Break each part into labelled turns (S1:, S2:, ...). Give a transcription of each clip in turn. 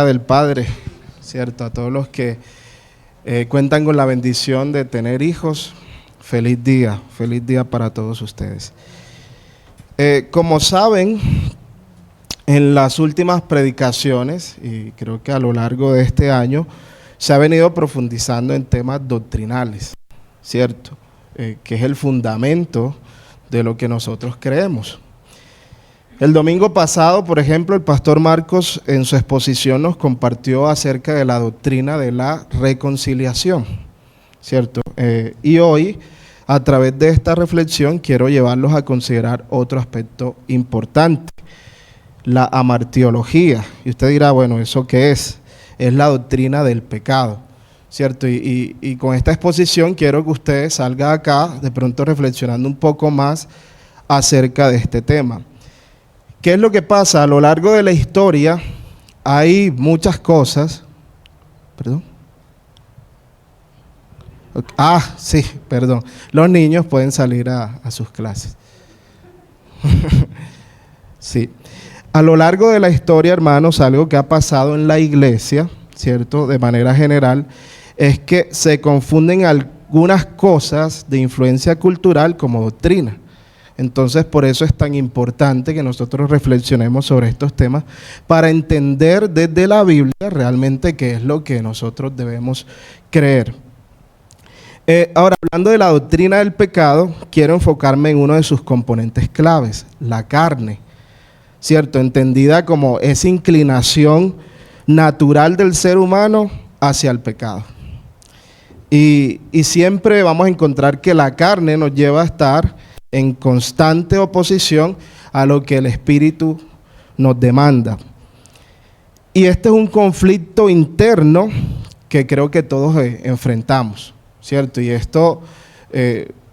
S1: Del Padre, ¿cierto? A todos los que cuentan con la bendición de tener hijos, feliz día para todos ustedes. Como saben, en las últimas predicaciones, y creo que a lo largo de este año, se ha venido profundizando en temas doctrinales, ¿cierto? Que es el fundamento de lo que nosotros creemos. El domingo pasado, por ejemplo, el pastor Marcos en su exposición nos compartió acerca de la doctrina de la reconciliación, ¿cierto? Y hoy, a través de esta reflexión, quiero llevarlos a considerar otro aspecto importante, la amartiología. Y usted dirá, bueno, ¿eso qué es? Es la doctrina del pecado, ¿cierto? Y con esta exposición quiero que usted salga acá, de pronto reflexionando un poco más acerca de este tema. ¿Qué es lo que pasa? A lo largo de la historia hay muchas cosas. ¿Perdón? Sí, perdón. Los niños pueden salir a sus clases. Sí. A lo largo de la historia, hermanos, algo que ha pasado en la iglesia, ¿cierto? De manera general, es que se confunden algunas cosas de influencia cultural como doctrina. Entonces, por eso es tan importante que nosotros reflexionemos sobre estos temas para entender desde la Biblia realmente qué es lo que nosotros debemos creer. Ahora, hablando de la doctrina del pecado, quiero enfocarme en uno de sus componentes claves, la carne, ¿cierto? Entendida como esa inclinación natural del ser humano hacia el pecado. Y siempre vamos a encontrar que la carne nos lleva a estar en constante oposición a lo que el Espíritu nos demanda. Y este es un conflicto interno que creo que todos enfrentamos, ¿cierto? Y esto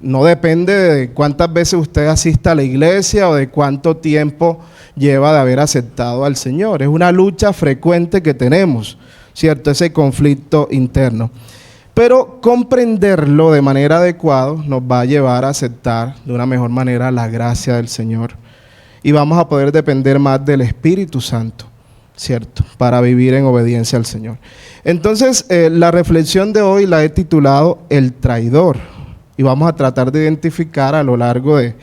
S1: no depende de cuántas veces usted asista a la iglesia o de cuánto tiempo lleva de haber aceptado al Señor. Es una lucha frecuente que tenemos, ¿cierto? Ese conflicto interno. Pero comprenderlo de manera adecuada nos va a llevar a aceptar de una mejor manera la gracia del Señor. Y vamos a poder depender más del Espíritu Santo, ¿cierto? Para vivir en obediencia al Señor. Entonces, la reflexión de hoy la he titulado El traidor. Y vamos a tratar de identificar a lo largo de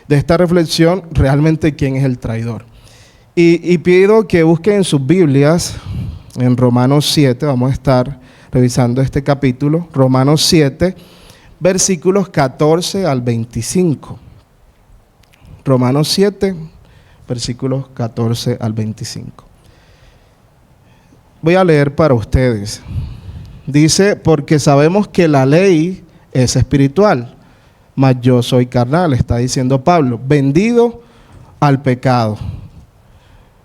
S1: esta reflexión realmente quién es el traidor. Y pido que busquen en sus Biblias, en Romanos 7, vamos a estar revisando este capítulo, Romanos 7, versículos 14 al 25. Romanos 7, versículos 14 al 25. Voy a leer para ustedes. Dice, porque sabemos que la ley es espiritual, mas yo soy carnal, está diciendo Pablo, vendido al pecado.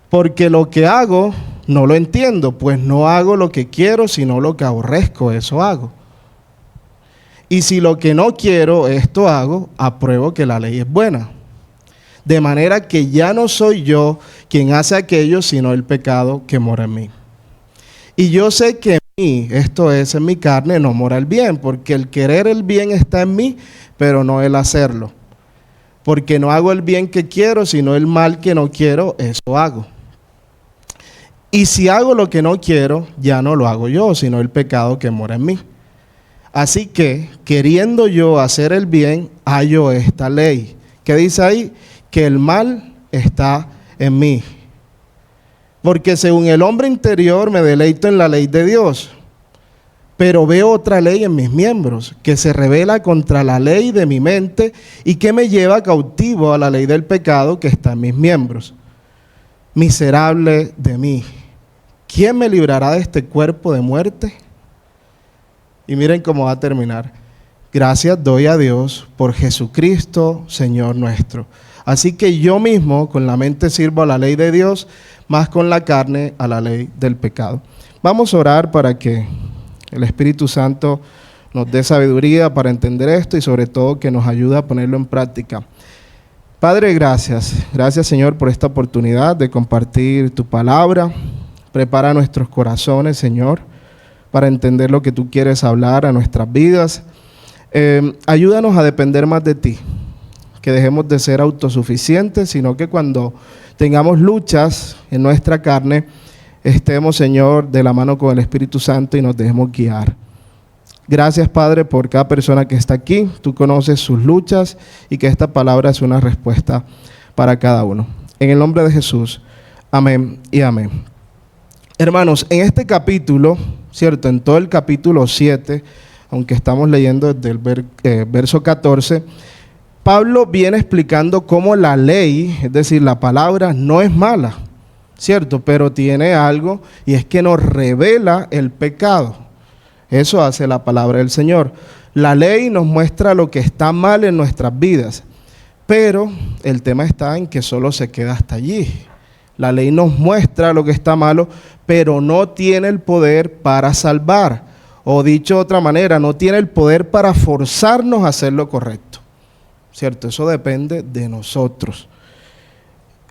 S1: Porque lo que hago no lo entiendo, pues no hago lo que quiero, sino lo que aborrezco, eso hago. Y si lo que no quiero, esto hago, apruebo que la ley es buena. De manera que ya no soy yo quien hace aquello, sino el pecado que mora en mí. Y yo sé que en mí, esto es, en mi carne, no mora el bien, porque el querer el bien está en mí, pero no el hacerlo. Porque no hago el bien que quiero, sino el mal que no quiero, eso hago. Y si hago lo que no quiero, ya no lo hago yo, sino el pecado que mora en mí. Así que, queriendo yo hacer el bien, hallo esta ley. ¿Qué dice ahí? Que el mal está en mí. Porque según el hombre interior me deleito en la ley de Dios, pero veo otra ley en mis miembros, que se rebela contra la ley de mi mente y que me lleva cautivo a la ley del pecado que está en mis miembros. Miserable de mí, ¿quién me librará de este cuerpo de muerte? Y miren cómo va a terminar. Gracias doy a Dios por Jesucristo, Señor nuestro. Así que yo mismo con la mente sirvo a la ley de Dios, más con la carne a la ley del pecado. Vamos a orar para que el Espíritu Santo nos dé sabiduría para entender esto y sobre todo que nos ayude a ponerlo en práctica. Padre, gracias. Gracias, Señor, por esta oportunidad de compartir tu palabra. Prepara nuestros corazones, Señor, para entender lo que tú quieres hablar a nuestras vidas. Ayúdanos a depender más de ti, que dejemos de ser autosuficientes, sino que cuando tengamos luchas en nuestra carne, estemos, Señor, de la mano con el Espíritu Santo y nos dejemos guiar. Gracias, Padre, por cada persona que está aquí. Tú conoces sus luchas y que esta palabra es una respuesta para cada uno. En el nombre de Jesús, amén y amén. Hermanos, en este capítulo, ¿cierto? En todo el capítulo 7, aunque estamos leyendo desde el verso 14, Pablo viene explicando cómo la ley, es decir, la palabra, no es mala, ¿cierto? Pero tiene algo, y es que nos revela el pecado. Eso hace la palabra del Señor. La ley nos muestra lo que está mal en nuestras vidas, pero el tema está en que solo se queda hasta allí. La ley nos muestra lo que está malo, pero no tiene el poder para salvar. O dicho de otra manera, no tiene el poder para forzarnos a hacer lo correcto. ¿Cierto? Eso depende de nosotros.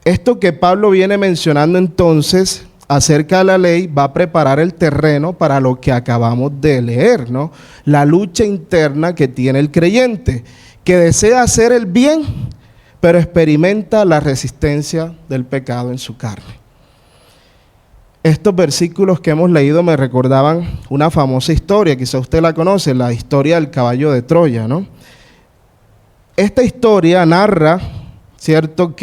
S1: Esto que Pablo viene mencionando entonces acerca de la ley va a preparar el terreno para lo que acabamos de leer, ¿no? La lucha interna que tiene el creyente, que desea hacer el bien, pero experimenta la resistencia del pecado en su carne. Estos versículos que hemos leído me recordaban una famosa historia, quizá usted la conoce, la historia del caballo de Troya, ¿no? Esta historia narra, ¿cierto?,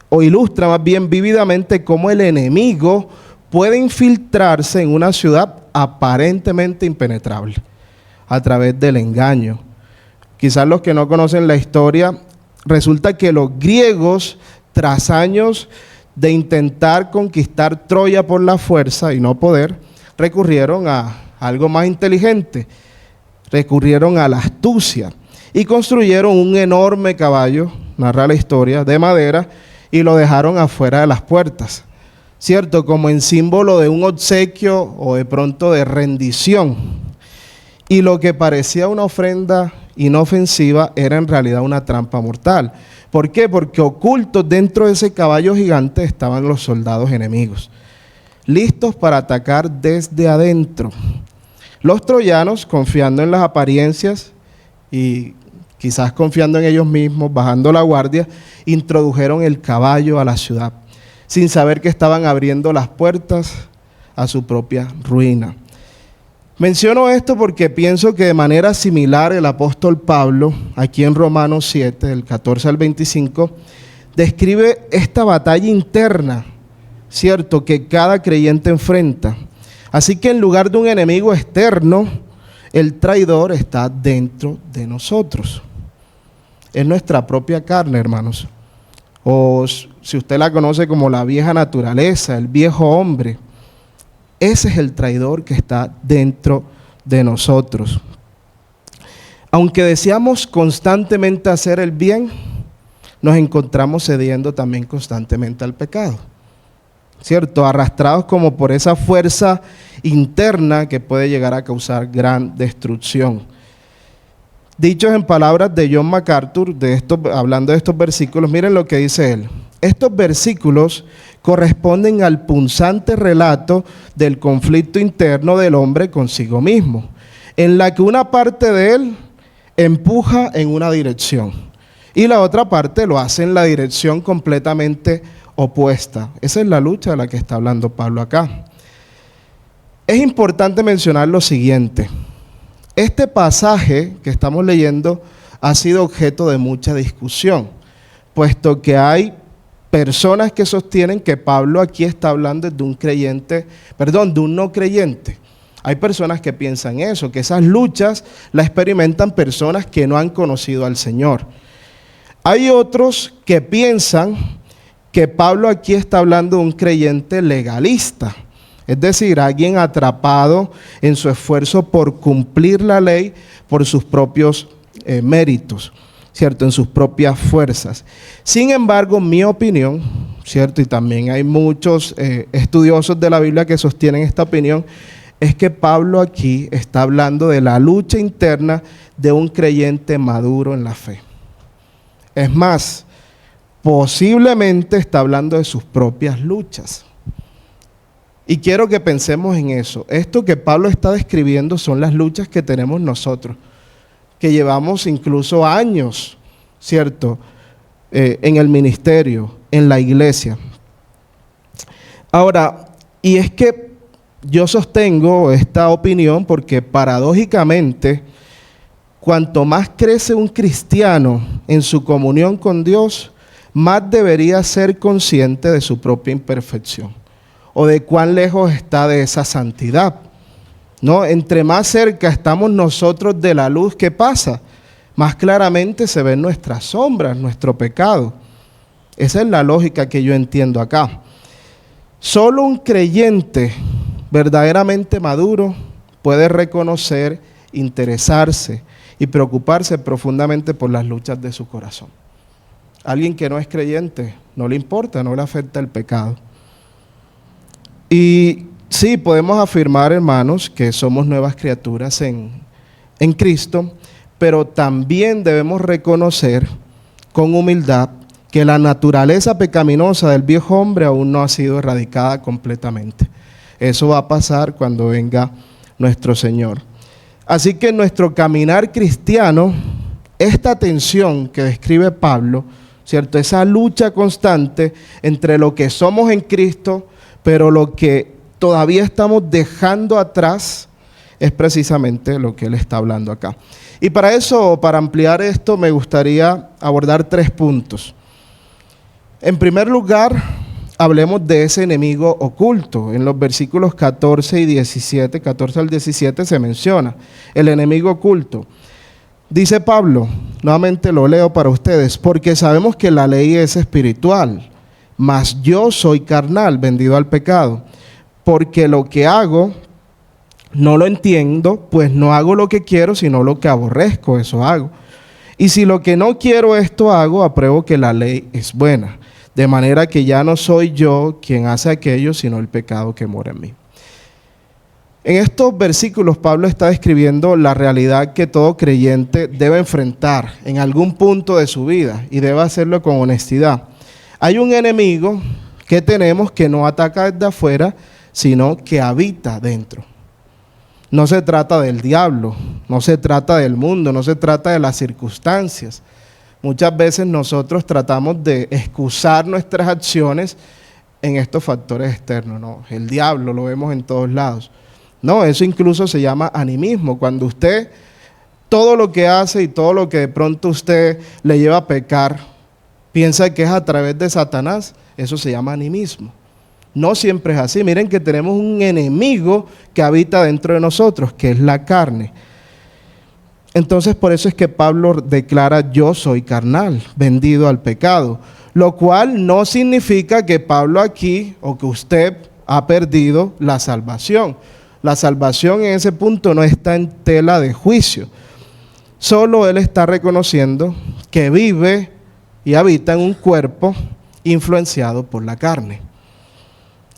S1: o ilustra más bien vívidamente cómo el enemigo puede infiltrarse en una ciudad aparentemente impenetrable a través del engaño. Quizás los que no conocen la historia, resulta que los griegos, tras años de intentar conquistar Troya por la fuerza y no poder, recurrieron a algo más inteligente, recurrieron a la astucia y construyeron un enorme caballo, narra la historia, de madera, y lo dejaron afuera de las puertas, ¿cierto? Como en símbolo de un obsequio o de pronto de rendición. Y lo que parecía una ofrenda inofensiva era en realidad una trampa mortal. ¿Por qué? Porque ocultos dentro de ese caballo gigante estaban los soldados enemigos, listos para atacar desde adentro. Los troyanos, confiando en las apariencias y quizás confiando en ellos mismos, bajando la guardia, introdujeron el caballo a la ciudad, sin saber que estaban abriendo las puertas a su propia ruina. Menciono esto porque pienso que de manera similar el apóstol Pablo, aquí en Romanos 7, del 14 al 25, describe esta batalla interna, ¿cierto?, que cada creyente enfrenta. Así que en lugar de un enemigo externo, el traidor está dentro de nosotros. Es nuestra propia carne, hermanos. O si usted la conoce como la vieja naturaleza, el viejo hombre. Ese es el traidor que está dentro de nosotros. Aunque deseamos constantemente hacer el bien, nos encontramos cediendo también constantemente al pecado, ¿cierto? Arrastrados como por esa fuerza interna que puede llegar a causar gran destrucción. Dichos en palabras de John MacArthur, hablando de estos versículos, miren lo que dice él. Estos versículos corresponden al punzante relato del conflicto interno del hombre consigo mismo, en la que una parte de él empuja en una dirección y la otra parte lo hace en la dirección completamente opuesta. Esa es la lucha de la que está hablando Pablo acá. Es importante mencionar lo siguiente. Este pasaje que estamos leyendo ha sido objeto de mucha discusión, puesto que hay personas que sostienen que Pablo aquí está hablando de un no creyente. Hay personas que piensan eso, que esas luchas las experimentan personas que no han conocido al Señor. Hay otros que piensan que Pablo aquí está hablando de un creyente legalista, es decir, alguien atrapado en su esfuerzo por cumplir la ley por sus propios méritos, ¿cierto? En sus propias fuerzas. Sin embargo, mi opinión, ¿cierto? Y también hay muchos estudiosos de la Biblia que sostienen esta opinión, es que Pablo aquí está hablando de la lucha interna de un creyente maduro en la fe. Es más, posiblemente está hablando de sus propias luchas. Y quiero que pensemos en eso. Esto que Pablo está describiendo son las luchas que tenemos nosotros, que llevamos incluso años, ¿cierto?, en el ministerio, en la iglesia. Ahora, Y es que yo sostengo esta opinión porque paradójicamente, cuanto más crece un cristiano en su comunión con Dios, más debería ser consciente de su propia imperfección o de cuán lejos está de esa santidad, ¿no? Entre más cerca estamos nosotros de la luz, ¿qué pasa? Más claramente se ven nuestras sombras, nuestro pecado. Esa es la lógica que yo entiendo acá. Solo un creyente verdaderamente maduro puede reconocer, interesarse y preocuparse profundamente por las luchas de su corazón. Alguien que no es creyente, no le importa, no le afecta el pecado. Y sí, podemos afirmar, hermanos, que somos nuevas criaturas en Cristo, pero también debemos reconocer con humildad que la naturaleza pecaminosa del viejo hombre aún no ha sido erradicada completamente. Eso va a pasar cuando venga nuestro Señor. Así que en nuestro caminar cristiano, esta tensión que describe Pablo, ¿cierto? Esa lucha constante entre lo que somos en Cristo, pero lo que todavía estamos dejando atrás, es precisamente lo que él está hablando acá. Y para eso, para ampliar esto, me gustaría abordar 3 puntos. En primer lugar, hablemos de ese enemigo oculto. En los versículos 14 y 17, 14 al 17 se menciona el enemigo oculto. Dice Pablo, nuevamente lo leo para ustedes, porque sabemos que la ley es espiritual, mas yo soy carnal, vendido al pecado, porque lo que hago no lo entiendo, pues no hago lo que quiero, sino lo que aborrezco, eso hago. Y si lo que no quiero esto hago, apruebo que la ley es buena, de manera que ya no soy yo quien hace aquello, sino el pecado que mora en mí. En estos versículos Pablo está describiendo la realidad que todo creyente debe enfrentar en algún punto de su vida y debe hacerlo con honestidad. Hay un enemigo que tenemos que no ataca desde afuera, sino que habita dentro. No se trata del diablo, no se trata del mundo, no se trata de las circunstancias. Muchas veces nosotros tratamos de excusar nuestras acciones en estos factores externos, ¿no? El diablo lo vemos en todos lados. No, eso incluso se llama animismo. Cuando usted, todo lo que hace y todo lo que de pronto usted le lleva a pecar, piensa que es a través de Satanás, eso se llama animismo. No siempre es así. Miren que tenemos un enemigo que habita dentro de nosotros, que es la carne. Entonces, por eso es que Pablo declara, yo soy carnal, vendido al pecado. Lo cual no significa que Pablo aquí, o que usted ha perdido la salvación. La salvación en ese punto no está en tela de juicio. Solo él está reconociendo que vive y habita en un cuerpo influenciado por la carne.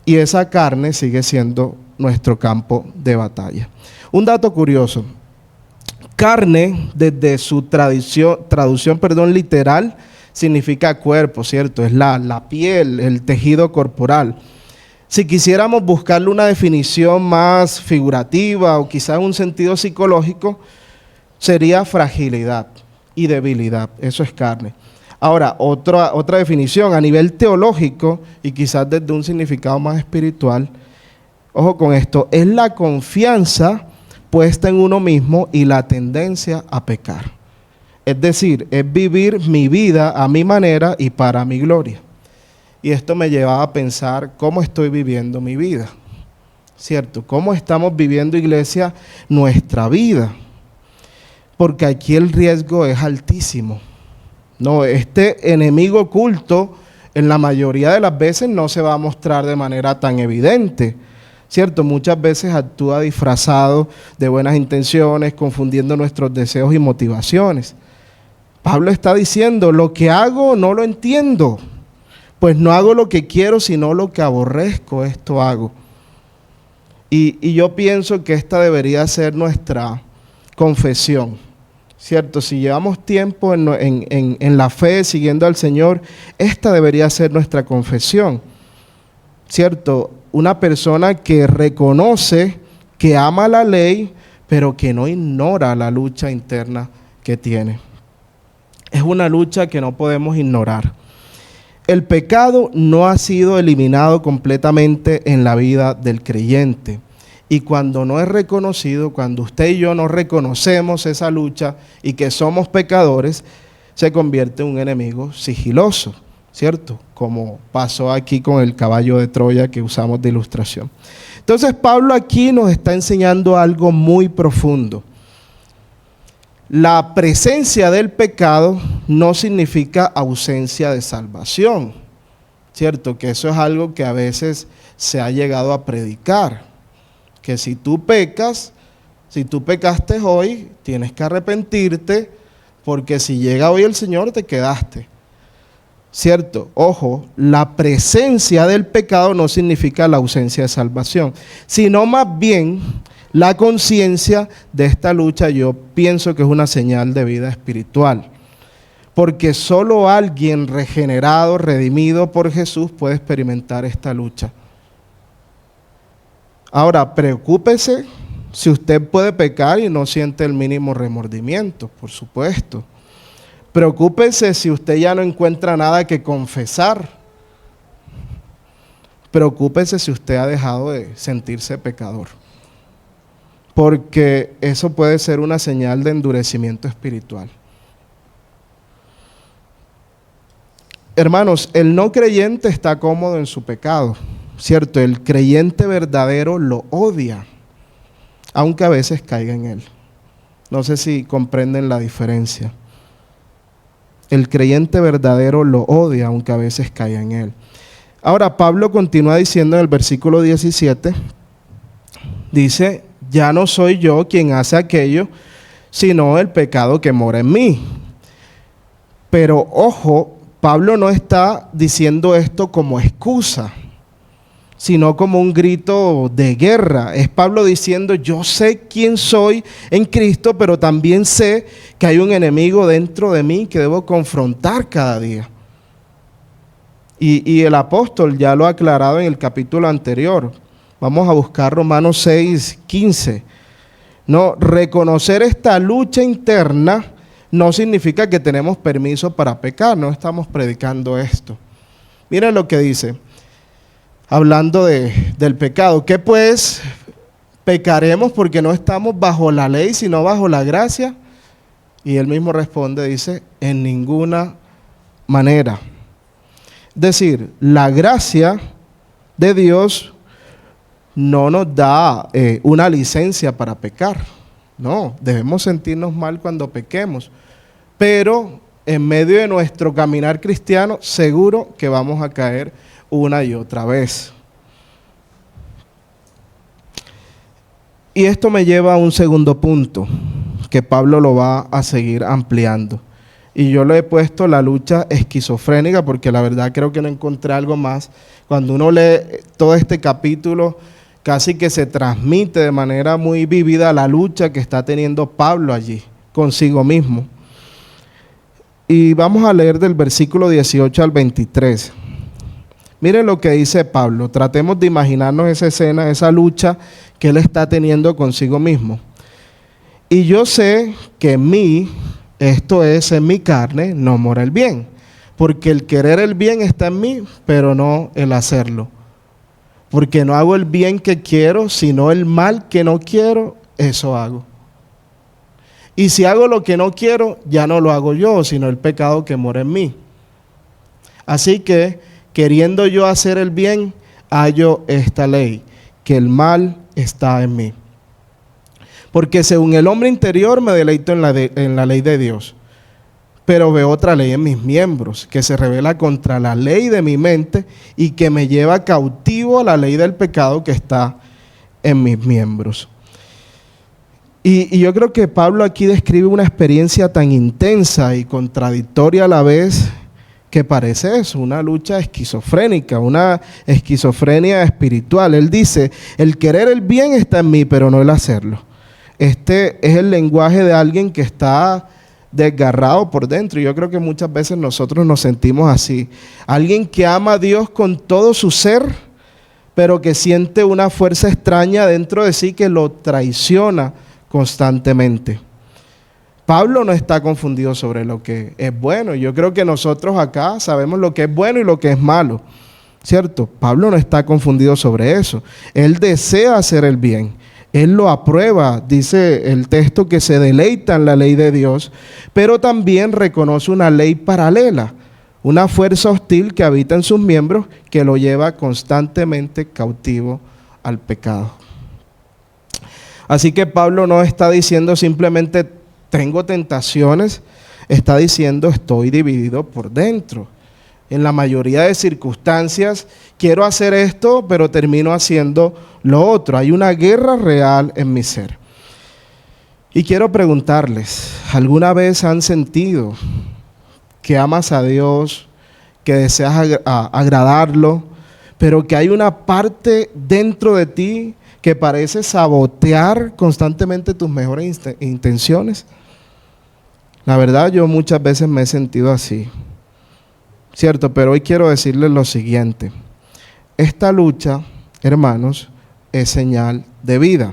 S1: Y esa carne sigue siendo nuestro campo de batalla. Un dato curioso. Carne, desde su traducción literal, significa cuerpo, ¿cierto? Es la piel, el tejido corporal. Si quisiéramos buscarle una definición más figurativa o quizás un sentido psicológico, sería fragilidad y debilidad. Eso es carne. Ahora, otra definición a nivel teológico y quizás desde un significado más espiritual, ojo con esto, es la confianza puesta en uno mismo y la tendencia a pecar. Es decir, es vivir mi vida a mi manera y para mi gloria. Y esto me llevaba a pensar cómo estoy viviendo mi vida, ¿cierto? ¿Cómo estamos viviendo, iglesia, nuestra vida? Porque aquí el riesgo es altísimo. No, este enemigo oculto en la mayoría de las veces no se va a mostrar de manera tan evidente, ¿cierto? Muchas veces actúa disfrazado de buenas intenciones, confundiendo nuestros deseos y motivaciones. Pablo está diciendo, lo que hago no lo entiendo, pues no hago lo que quiero, sino lo que aborrezco, esto hago. Y yo pienso que esta debería ser nuestra confesión, ¿cierto? Si llevamos tiempo en la fe, siguiendo al Señor, esta debería ser nuestra confesión, ¿cierto? Una persona que reconoce, que ama la ley, pero que no ignora la lucha interna que tiene. Es una lucha que no podemos ignorar. el pecado no ha sido eliminado completamente en la vida del creyente. Y cuando no es reconocido, cuando usted y yo no reconocemos esa lucha y que somos pecadores, se convierte en un enemigo sigiloso, ¿cierto? Como pasó aquí con el caballo de Troya que usamos de ilustración. Entonces Pablo aquí nos está enseñando algo muy profundo. La presencia del pecado no significa ausencia de salvación, ¿cierto? Que eso es algo que a veces se ha llegado a predicar. Que si tú pecas, si tú pecaste hoy, tienes que arrepentirte, porque si llega hoy el Señor te quedaste. ¿Cierto? Ojo, la presencia del pecado no significa la ausencia de salvación, sino más bien la conciencia de esta lucha. Yo pienso que es una señal de vida espiritual, porque solo alguien regenerado, redimido por Jesús puede experimentar esta lucha. Ahora, preocúpese si usted puede pecar y no siente el mínimo remordimiento, por supuesto. Preocúpese si usted ya no encuentra nada que confesar. Preocúpese si usted ha dejado de sentirse pecador, porque eso puede ser una señal de endurecimiento espiritual. Hermanos, el no creyente está cómodo en su pecado, ¿cierto? El creyente verdadero lo odia, aunque a veces caiga en él. No sé si comprenden la diferencia. El creyente verdadero lo odia, aunque a veces caiga en él. Ahora, Pablo continúa diciendo en el versículo 17, dice, ya no soy yo quien hace aquello, sino el pecado que mora en mí. Pero ojo, Pablo no está diciendo esto como excusa, sino como un grito de guerra. Es Pablo diciendo, yo sé quién soy en Cristo, pero también sé que hay un enemigo dentro de mí que debo confrontar cada día. Y el apóstol ya lo ha aclarado en el capítulo anterior. Vamos a buscar Romanos 6:15. No, reconocer esta lucha interna no significa que tenemos permiso para pecar, no estamos predicando esto. Miren lo que dice. Hablando del pecado, ¿qué pues pecaremos porque no estamos bajo la ley, sino bajo la gracia? Y él mismo responde, dice, en ninguna manera. Es decir, la gracia de Dios no nos da una licencia para pecar. No, debemos sentirnos mal cuando pequemos, pero en medio de nuestro caminar cristiano, seguro que vamos a caer una y otra vez. Y esto me lleva a un segundo punto, que Pablo lo va a seguir ampliando. Y yo le he puesto la lucha esquizofrénica, porque la verdad creo que no encontré algo más. Cuando uno lee todo este capítulo, casi que se transmite de manera muy vívida la lucha que está teniendo Pablo allí, consigo mismo. Y vamos a leer del versículo 18 al 23. Miren lo que dice Pablo. Tratemos de imaginarnos esa escena, esa lucha que él está teniendo consigo mismo. Y yo sé que en mí, esto es en mi carne, no mora el bien. Porque el querer el bien está en mí, pero no el hacerlo. Porque no hago el bien que quiero, sino el mal que no quiero, eso hago. Y si hago lo que no quiero, ya no lo hago yo, sino el pecado que mora en mí. Así que, queriendo yo hacer el bien, hallo esta ley, que el mal está en mí. Porque según el hombre interior me deleito en la ley de Dios, pero veo otra ley en mis miembros, que se revela contra la ley de mi mente y que me lleva cautivo a la ley del pecado que está en mis miembros. Y yo creo que Pablo aquí describe una experiencia tan intensa y contradictoria a la vez, que parece eso, una lucha esquizofrénica, una esquizofrenia espiritual. Él dice, el querer el bien está en mí, pero no el hacerlo. Este es el lenguaje de alguien que está desgarrado por dentro. Y yo creo que muchas veces nosotros nos sentimos así. Alguien que ama a Dios con todo su ser, pero que siente una fuerza extraña dentro de sí que lo traiciona constantemente. Pablo no está confundido sobre lo que es bueno. Yo creo que nosotros acá sabemos lo que es bueno y lo que es malo, ¿cierto? Pablo no está confundido sobre eso. Él desea hacer el bien. Él lo aprueba, dice el texto, que se deleita en la ley de Dios, pero también reconoce una ley paralela, una fuerza hostil que habita en sus miembros que lo lleva constantemente cautivo al pecado. Así que Pablo no está diciendo simplemente tengo tentaciones, está diciendo estoy dividido por dentro. En la mayoría de circunstancias quiero hacer esto, pero termino haciendo lo otro. Hay una guerra real en mi ser. Y quiero preguntarles, ¿alguna vez han sentido que amas a Dios, que deseas agradarlo, pero que hay una parte dentro de ti que parece sabotear constantemente tus mejores intenciones? La verdad, yo muchas veces me he sentido así, ¿cierto? Pero hoy quiero decirles lo siguiente. Esta lucha, hermanos, es señal de vida.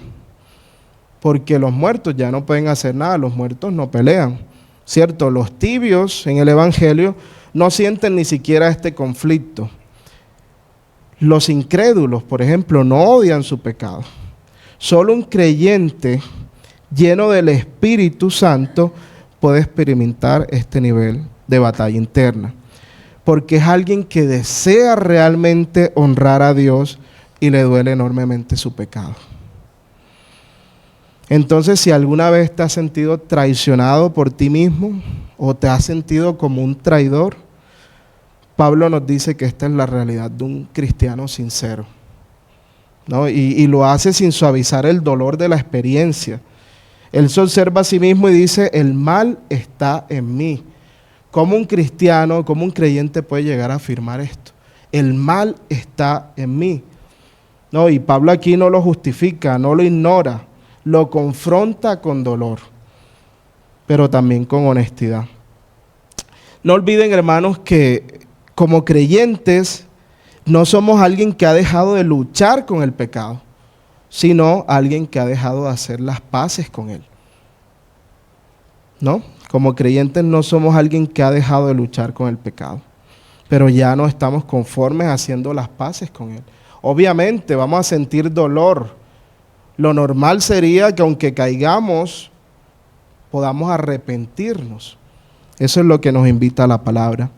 S1: Porque los muertos ya no pueden hacer nada, los muertos no pelean, ¿cierto? Los tibios en el Evangelio no sienten ni siquiera este conflicto. Los incrédulos, por ejemplo, no odian su pecado. Solo un creyente lleno del Espíritu Santo puede experimentar este nivel de batalla interna, porque es alguien que desea realmente honrar a Dios y le duele enormemente su pecado. Entonces, si alguna vez te has sentido traicionado por ti mismo o te has sentido como un traidor, Pablo nos dice que esta es la realidad de un cristiano sincero, ¿no? Y lo hace sin suavizar el dolor de la experiencia. Él se observa a sí mismo y dice, el mal está en mí. ¿Cómo un cristiano, cómo un creyente puede llegar a afirmar esto? El mal está en mí. No, y Pablo aquí no lo justifica, no lo ignora, lo confronta con dolor, pero también con honestidad. No olviden, hermanos, que como creyentes no somos alguien que ha dejado de luchar con el pecado, sino alguien que ha dejado de hacer las paces con él. ¿No? Como creyentes no somos alguien que ha dejado de luchar con el pecado, pero ya no estamos conformes haciendo las paces con él. Obviamente vamos a sentir dolor. Lo normal sería que aunque caigamos, podamos arrepentirnos. Eso es lo que nos invita a la palabra.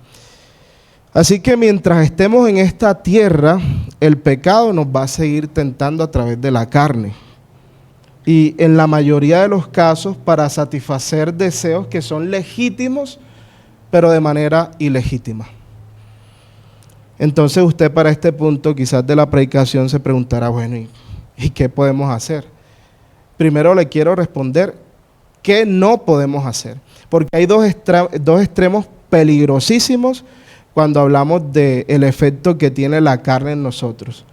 S1: Así que mientras estemos en esta tierra, el pecado nos va a seguir tentando a través de la carne. Y en la mayoría de los casos para satisfacer deseos que son legítimos, pero de manera ilegítima. Entonces usted para este punto quizás de la predicación se preguntará, bueno, ¿y qué podemos hacer? Primero le quiero responder, ¿qué no podemos hacer? Porque hay dos extremos peligrosísimos cuando hablamos del efecto que tiene la carne en nosotros.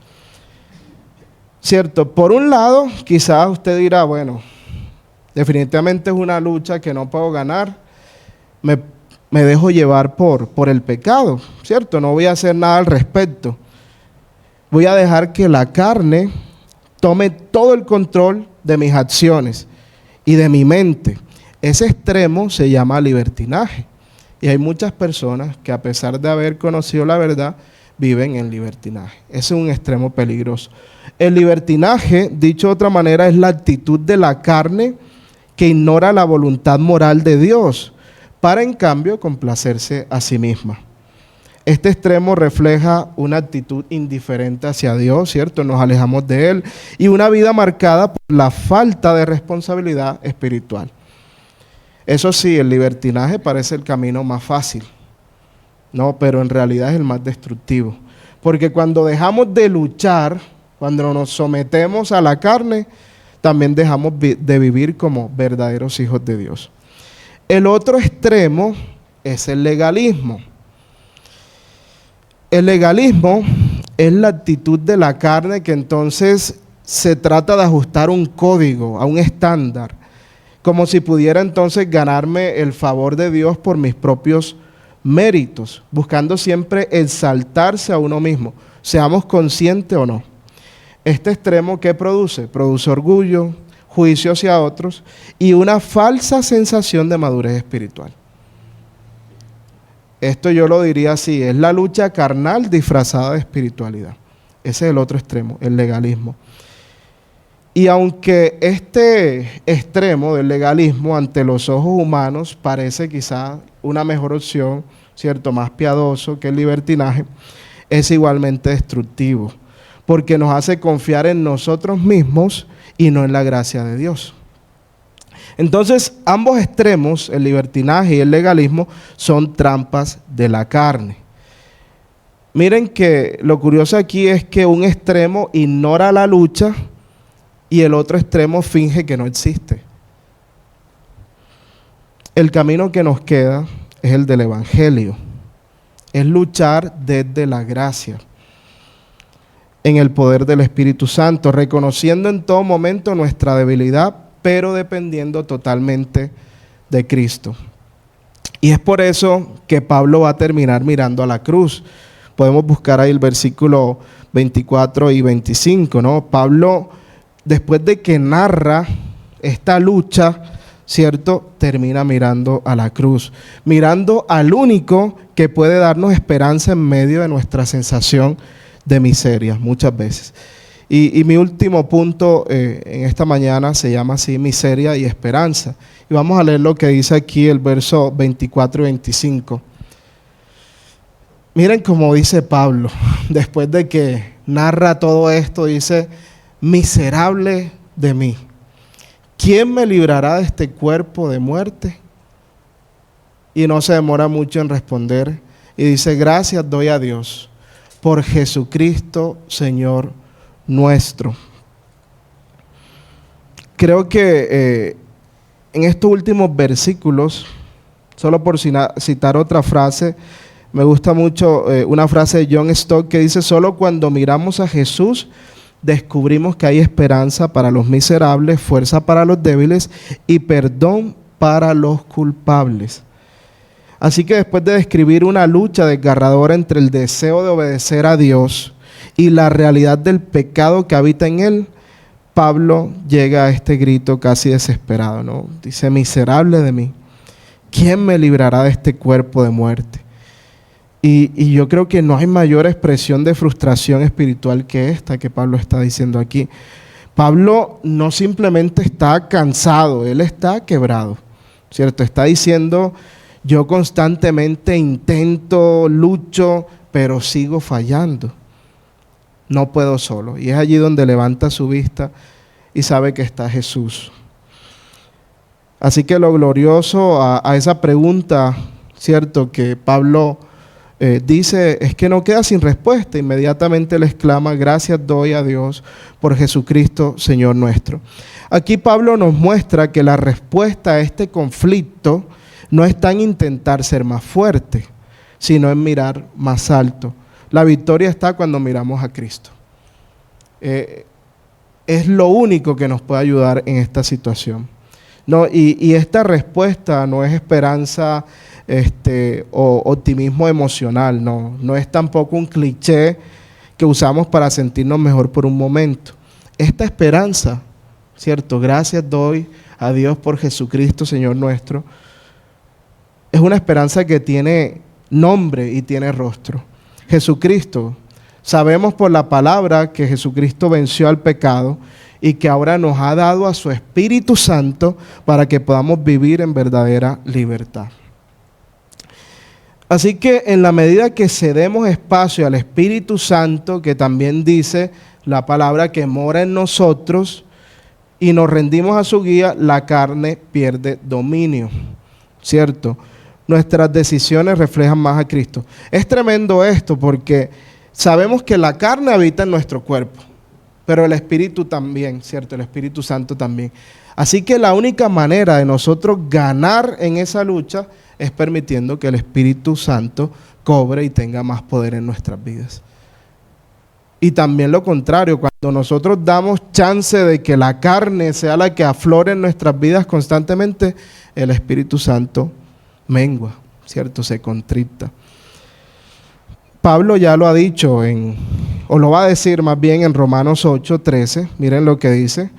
S1: ¿Cierto? Por un lado, quizás usted dirá, bueno, definitivamente es una lucha que no puedo ganar, me dejo llevar por el pecado, ¿cierto? No voy a hacer nada al respecto. Voy a dejar que la carne tome todo el control de mis acciones y de mi mente. Ese extremo se llama libertinaje. Y hay muchas personas que a pesar de haber conocido la verdad, viven en libertinaje. Ese es un extremo peligroso. El libertinaje, dicho de otra manera, es la actitud de la carne que ignora la voluntad moral de Dios para en cambio complacerse a sí misma. Este extremo refleja una actitud indiferente hacia Dios, ¿cierto? Nos alejamos de Él y una vida marcada por la falta de responsabilidad espiritual. Eso sí, el libertinaje parece el camino más fácil, ¿no? Pero en realidad es el más destructivo. Porque cuando dejamos de luchar, cuando nos sometemos a la carne, también dejamos de vivir como verdaderos hijos de Dios. El otro extremo es el legalismo. El legalismo es la actitud de la carne que entonces se trata de ajustar un código, a un estándar, como si pudiera entonces ganarme el favor de Dios por mis propios méritos, buscando siempre exaltarse a uno mismo, seamos conscientes o no. Este extremo, ¿qué produce? Produce orgullo, juicio hacia otros y una falsa sensación de madurez espiritual. Esto yo lo diría así, es la lucha carnal disfrazada de espiritualidad. Ese es el otro extremo, el legalismo. Y aunque este extremo del legalismo ante los ojos humanos parece quizá una mejor opción, ¿cierto?, más piadoso que el libertinaje, es igualmente destructivo, porque nos hace confiar en nosotros mismos y no en la gracia de Dios. Entonces, ambos extremos, el libertinaje y el legalismo, son trampas de la carne. Miren que lo curioso aquí es que un extremo ignora la lucha y el otro extremo finge que no existe. El camino que nos queda es el del Evangelio. Es luchar desde la gracia, en el poder del Espíritu Santo, reconociendo en todo momento nuestra debilidad, pero dependiendo totalmente de Cristo. Y es por eso que Pablo va a terminar mirando a la cruz. Podemos buscar ahí el versículo 24 y 25, ¿no? Pablo, después de que narra esta lucha, ¿cierto?, termina mirando a la cruz, mirando al único que puede darnos esperanza en medio de nuestra sensación de miseria muchas veces. Y mi último punto en esta mañana se llama así, miseria y esperanza. Y vamos a leer lo que dice aquí el verso 24 y 25. Miren cómo dice Pablo, después de que narra todo esto, dice: miserable de mí, ¿quién me librará de este cuerpo de muerte? Y no se demora mucho en responder y dice: gracias doy a Dios por Jesucristo, Señor nuestro. Creo que en estos últimos versículos, solo por citar otra frase, me gusta mucho una frase de John Stott que dice: solo cuando miramos a Jesús descubrimos que hay esperanza para los miserables, fuerza para los débiles y perdón para los culpables. Así que después de describir una lucha desgarradora entre el deseo de obedecer a Dios y la realidad del pecado que habita en él, Pablo llega a este grito casi desesperado, ¿no? Dice: miserable de mí, ¿quién me librará de este cuerpo de muerte? Y yo creo que no hay mayor expresión de frustración espiritual que esta que Pablo está diciendo aquí. Pablo no simplemente está cansado, él está quebrado, ¿cierto? Está diciendo: yo constantemente intento, lucho, pero sigo fallando. No puedo solo. Y es allí donde levanta su vista y sabe que está Jesús. Así que lo glorioso a esa pregunta, ¿cierto?, que Pablo dice, es que no queda sin respuesta. Inmediatamente le exclama: gracias doy a Dios por Jesucristo, Señor nuestro. Aquí Pablo nos muestra que la respuesta a este conflicto no está en intentar ser más fuerte, sino en mirar más alto. La victoria está cuando miramos a Cristo. Es lo único que nos puede ayudar en esta situación. No, y esta respuesta no es esperanza o optimismo emocional, no es tampoco un cliché que usamos para sentirnos mejor por un momento. Esta esperanza, ¿cierto? Gracias doy a Dios por Jesucristo, Señor nuestro. Es una esperanza que tiene nombre y tiene rostro. Jesucristo, sabemos por la palabra que Jesucristo venció al pecado y que ahora nos ha dado a su Espíritu Santo para que podamos vivir en verdadera libertad. Así que en la medida que cedemos espacio al Espíritu Santo, que también dice la palabra que mora en nosotros, y nos rendimos a su guía, la carne pierde dominio, ¿cierto? Nuestras decisiones reflejan más a Cristo. Es tremendo esto porque sabemos que la carne habita en nuestro cuerpo, pero el Espíritu también, ¿cierto? El Espíritu Santo también. Así que la única manera de nosotros ganar en esa lucha es permitiendo que el Espíritu Santo cobre y tenga más poder en nuestras vidas. Y también lo contrario, cuando nosotros damos chance de que la carne sea la que aflore en nuestras vidas constantemente, el Espíritu Santo mengua, ¿cierto? Se contrita. Pablo ya lo ha dicho o lo va a decir más bien en Romanos 8:13. Miren lo que dice: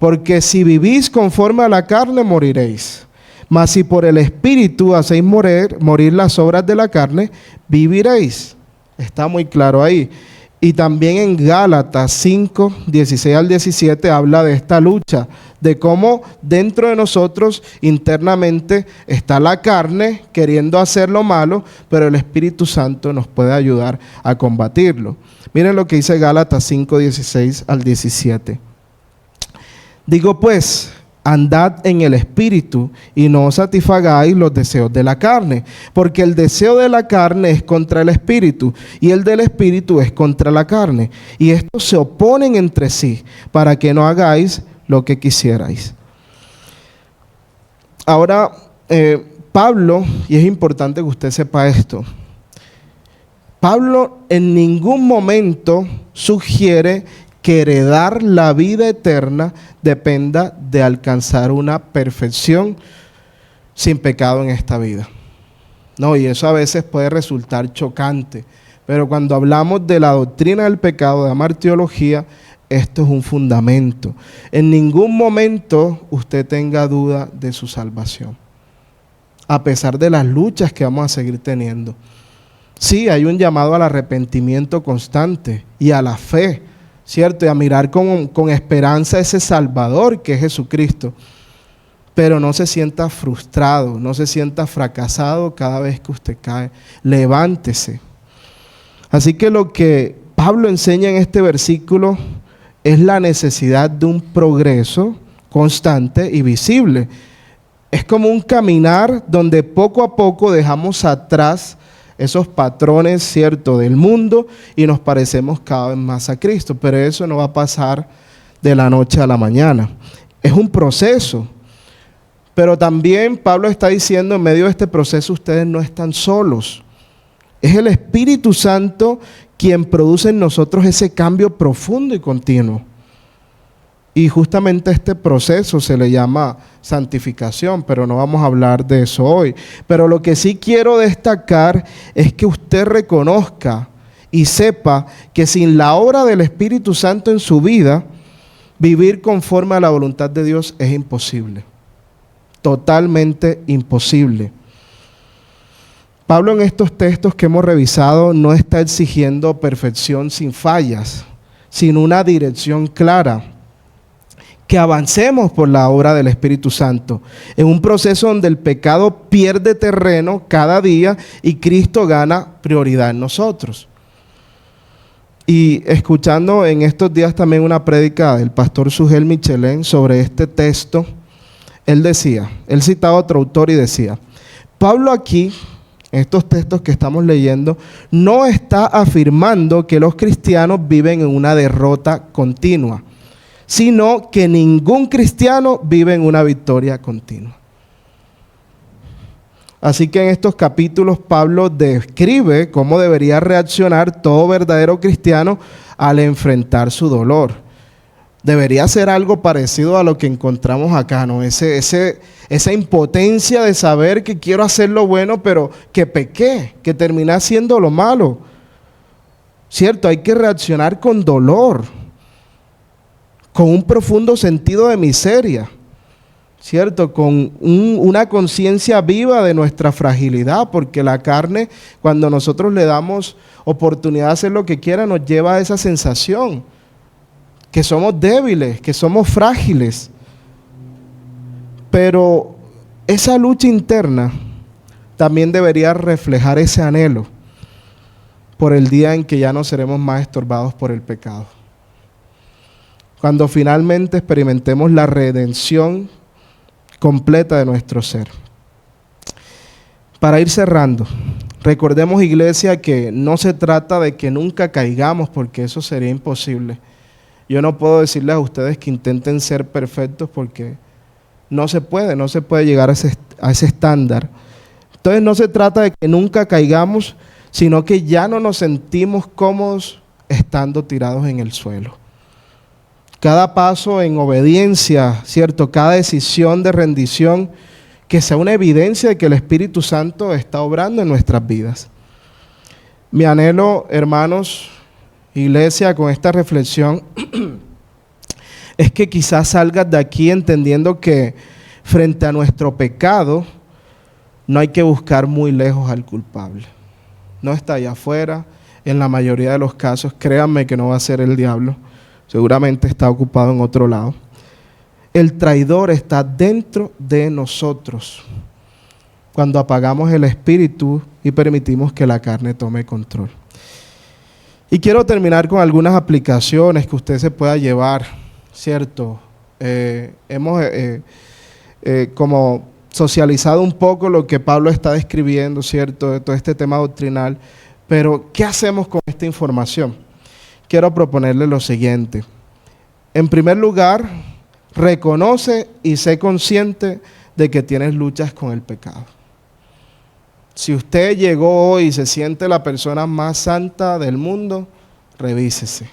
S1: porque si vivís conforme a la carne, moriréis. Mas si por el Espíritu hacéis morir las obras de la carne, viviréis. Está muy claro ahí. Y también en Gálatas 5, 16 al 17 habla de esta lucha, de cómo dentro de nosotros internamente está la carne queriendo hacer lo malo, pero el Espíritu Santo nos puede ayudar a combatirlo. Miren lo que dice Gálatas 5, 16 al 17. Digo pues, andad en el Espíritu y no satisfagáis los deseos de la carne, porque el deseo de la carne es contra el Espíritu y el del Espíritu es contra la carne, y estos se oponen entre sí para que no hagáis lo que quisierais. Ahora, Pablo, y es importante que usted sepa esto, Pablo en ningún momento sugiere que heredar la vida eterna dependa de alcanzar una perfección sin pecado en esta vida. No, y eso a veces puede resultar chocante, pero cuando hablamos de la doctrina del pecado, de amartiología, esto es un fundamento. En ningún momento usted tenga duda de su salvación, a pesar de las luchas que vamos a seguir teniendo. Sí, hay un llamado al arrepentimiento constante y a la fe, ¿cierto? Y a mirar con esperanza a ese Salvador que es Jesucristo. Pero no se sienta frustrado, no se sienta fracasado cada vez que usted cae. Levántese. Así que lo que Pablo enseña en este versículo es la necesidad de un progreso constante y visible. Es como un caminar donde poco a poco dejamos atrás esos patrones, ¿cierto?, del mundo y nos parecemos cada vez más a Cristo. Pero eso no va a pasar de la noche a la mañana. Es un proceso. Pero también Pablo está diciendo, en medio de este proceso ustedes no están solos. Es el Espíritu Santo quien produce en nosotros ese cambio profundo y continuo. Y justamente este proceso se le llama santificación, pero no vamos a hablar de eso hoy. Pero lo que sí quiero destacar es que usted reconozca y sepa que sin la obra del Espíritu Santo en su vida, vivir conforme a la voluntad de Dios es imposible. Totalmente imposible. Pablo en estos textos que hemos revisado no está exigiendo perfección sin fallas, sino una dirección clara. Que avancemos por la obra del Espíritu Santo, en un proceso donde el pecado pierde terreno cada día y Cristo gana prioridad en nosotros. Y escuchando en estos días también una prédica del pastor Sugel Michelén sobre este texto, él citaba a otro autor y decía, Pablo aquí, en estos textos que estamos leyendo, no está afirmando que los cristianos viven en una derrota continua, sino que ningún cristiano vive en una victoria continua. Así que en estos capítulos Pablo describe cómo debería reaccionar todo verdadero cristiano al enfrentar su dolor. Debería ser algo parecido a lo que encontramos acá, ¿no? Esa impotencia de saber que quiero hacer lo bueno, pero que pequé, que terminé haciendo lo malo. ¿Cierto? Hay que reaccionar con dolor, con un profundo sentido de miseria, ¿cierto? Con una conciencia viva de nuestra fragilidad, porque la carne, cuando nosotros le damos oportunidad de hacer lo que quiera, nos lleva a esa sensación, que somos débiles, que somos frágiles. Pero esa lucha interna también debería reflejar ese anhelo por el día en que ya no seremos más estorbados por el pecado. Cuando finalmente experimentemos la redención completa de nuestro ser. Para ir cerrando, recordemos, iglesia, que no se trata de que nunca caigamos, porque eso sería imposible. Yo no puedo decirles a ustedes que intenten ser perfectos porque no se puede llegar a ese estándar. Entonces no se trata de que nunca caigamos, sino que ya no nos sentimos cómodos estando tirados en el suelo. Cada paso en obediencia, ¿cierto? Cada decisión de rendición, que sea una evidencia de que el Espíritu Santo está obrando en nuestras vidas. Mi anhelo, hermanos, iglesia, con esta reflexión, es que quizás salgas de aquí entendiendo que frente a nuestro pecado no hay que buscar muy lejos al culpable. No está allá afuera, en la mayoría de los casos, créanme que no va a ser el diablo, seguramente está ocupado en otro lado. El traidor está dentro de nosotros, cuando apagamos el espíritu y permitimos que la carne tome control. Y quiero terminar con algunas aplicaciones que usted se pueda llevar, ¿cierto? Hemos como socializado un poco lo que Pablo está describiendo, ¿cierto? De todo este tema doctrinal. Pero, ¿qué hacemos con esta información? Quiero proponerle lo siguiente. En primer lugar, reconoce y sé consciente de que tienes luchas con el pecado. Si usted llegó hoy y se siente la persona más santa del mundo, revísese,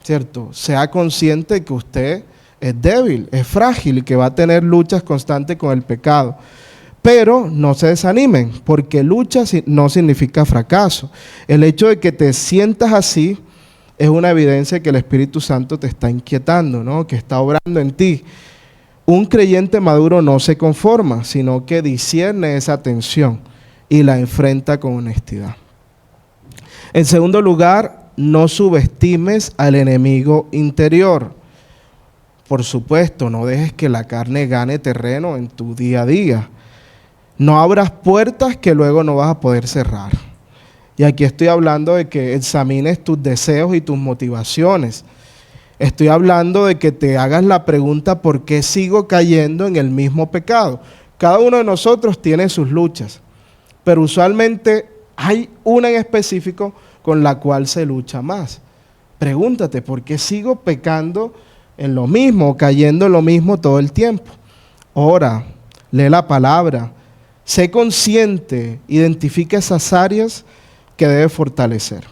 S1: ¿cierto? Sea consciente de que usted es débil, es frágil y que va a tener luchas constantes con el pecado. Pero no se desanimen, porque lucha no significa fracaso. El hecho de que te sientas así es una evidencia de que el Espíritu Santo te está inquietando, ¿no? Que está obrando en ti. Un creyente maduro no se conforma, sino que discierne esa tensión y la enfrenta con honestidad. En segundo lugar, no subestimes al enemigo interior. Por supuesto, no dejes que la carne gane terreno en tu día a día. No abras puertas que luego no vas a poder cerrar. Y aquí estoy hablando de que examines tus deseos y tus motivaciones. Estoy hablando de que te hagas la pregunta: ¿por qué sigo cayendo en el mismo pecado? Cada uno de nosotros tiene sus luchas, pero usualmente hay una en específico con la cual se lucha más. Pregúntate: ¿por qué sigo pecando en lo mismo, cayendo en lo mismo todo el tiempo? Ora, lee la palabra, sé consciente, identifica esas áreas que debes fortalecer.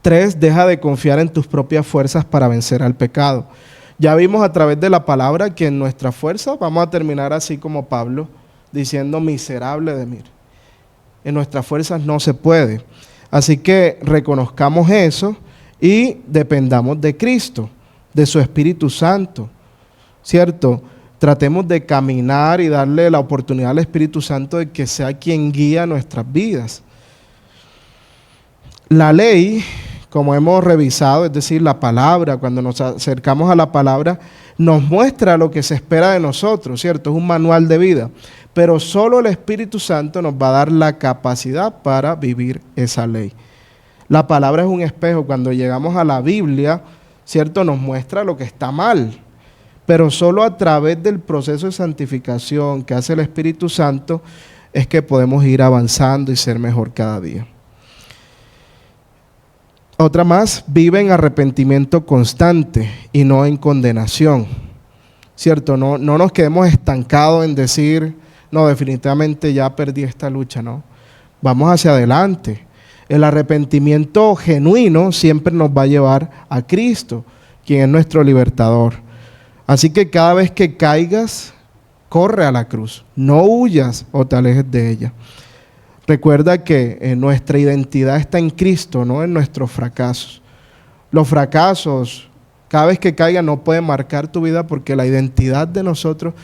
S1: 3, deja de confiar en tus propias fuerzas para vencer al pecado. Ya vimos a través de la palabra que en nuestra fuerza vamos a terminar así como Pablo, diciendo: miserable de mí. En nuestras fuerzas no se puede. Así que reconozcamos eso y dependamos de Cristo, de su Espíritu Santo, ¿cierto? Tratemos de caminar y darle la oportunidad al Espíritu Santo de que sea quien guía nuestras vidas. La ley, como hemos revisado, es decir, la palabra, cuando nos acercamos a la palabra, nos muestra lo que se espera de nosotros, ¿cierto? Es un manual de vida, pero solo el Espíritu Santo nos va a dar la capacidad para vivir esa ley. La palabra es un espejo. Cuando llegamos a la Biblia, ¿cierto? Nos muestra lo que está mal, pero solo a través del proceso de santificación que hace el Espíritu Santo es que podemos ir avanzando y ser mejor cada día. Otra más, vive en arrepentimiento constante y no en condenación, ¿cierto? No nos quedemos estancados en decir: no, definitivamente ya perdí esta lucha, no. Vamos hacia adelante. El arrepentimiento genuino siempre nos va a llevar a Cristo, quien es nuestro libertador. Así que cada vez que caigas, corre a la cruz, no huyas o te alejes de ella. Recuerda que nuestra identidad está en Cristo, no en nuestros fracasos. Los fracasos, cada vez que caigan, no pueden marcar tu vida porque la identidad de nosotros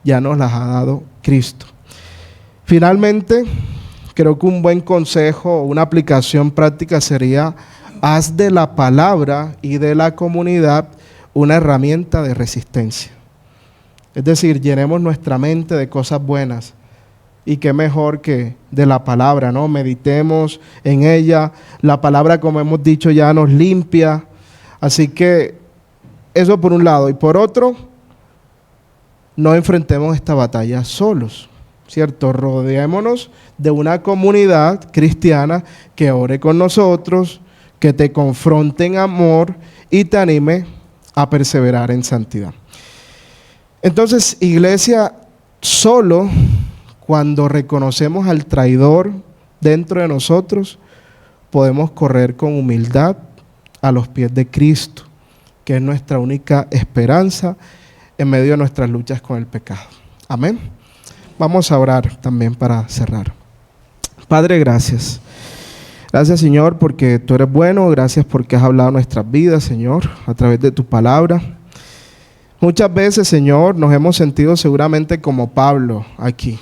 S1: ya nos las ha dado Cristo. Finalmente, creo que un buen consejo, una aplicación práctica sería: haz de la palabra y de la comunidad una herramienta de resistencia. Es decir, llenemos nuestra mente de cosas buenas. Y qué mejor que de la palabra, ¿no? Meditemos en ella. La palabra, como hemos dicho, ya nos limpia. Así que eso por un lado. Y por otro, no enfrentemos esta batalla solos, ¿cierto? Rodeémonos de una comunidad cristiana que ore con nosotros, que te confronte en amor y te anime a perseverar en santidad. Entonces, iglesia, solo cuando reconocemos al traidor dentro de nosotros, podemos correr con humildad a los pies de Cristo, que es nuestra única esperanza en medio de nuestras luchas con el pecado. Amén. Vamos a orar también para cerrar. Padre, gracias. Gracias, Señor, porque tú eres bueno. Gracias porque has hablado nuestras vidas, Señor, a través de tu palabra. Muchas veces, Señor, nos hemos sentido seguramente como Pablo aquí.